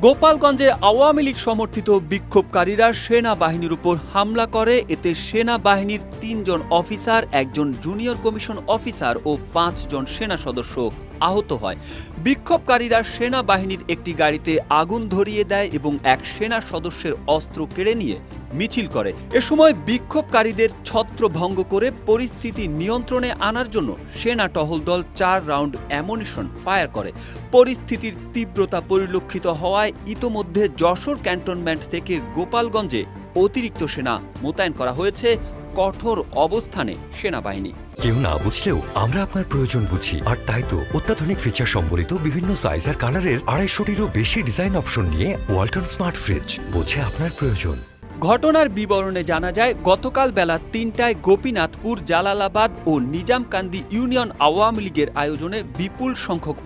গোপালগঞ্জে আওয়ামী লীগ সমর্থিত বিক্ষোভকারীরা সেনাবাহিনীর উপর হামলা করে। এতে সেনাবাহিনীর ৩ জন অফিসার, ১ জন জুনিয়র কমিশন অফিসার ও ৫ জন সেনা সদস্য আহত হয়। বিক্ষোভকারীরা সেনাবাহিনীর একটি গাড়িতে আগুন ধরিয়ে দেয় এবং এক সেনা সদস্যের অস্ত্র কেড়ে নিয়ে মিছিল করে। এ সময় বিক্ষোভকারীদের ছত্রভঙ্গ করে পরিস্থিতি নিয়ন্ত্রণে আনার জন্য সেনা টহল দল ৪ রাউন্ড অ্যামুনিশন ফায়ার করে। পরিস্থিতির তীব্রতা পরিলক্ষিত হওয়ায় ইতোমধ্যে যশোর ক্যান্টনমেন্ট থেকে গোপালগঞ্জে অতিরিক্ত সেনা মোতায়েন করা হয়েছে। কঠোর অবস্থানে সেনাবাহিনী। কেউ না বুঝলেও আমরা আপনার প্রয়োজন বুঝি, আর তাই তো অত্যাধুনিক ফিচার সম্বলিত বিভিন্ন সাইজ আর কালারের ২৫০টিরও বেশি ডিজাইন অপশন নিয়ে ওয়ালটন স্মার্ট ফ্রিজ বোঝে আপনার প্রয়োজন। ঘটনার বিবরণে জানা যায়, গতকাল বেলা ৩টায় গোপীনাথপুর, জালালাবাদ ও নিজামকান্দি ইউনিয়ন আওয়ামী লীগের আয়োজনে বিপুল সংখ্যক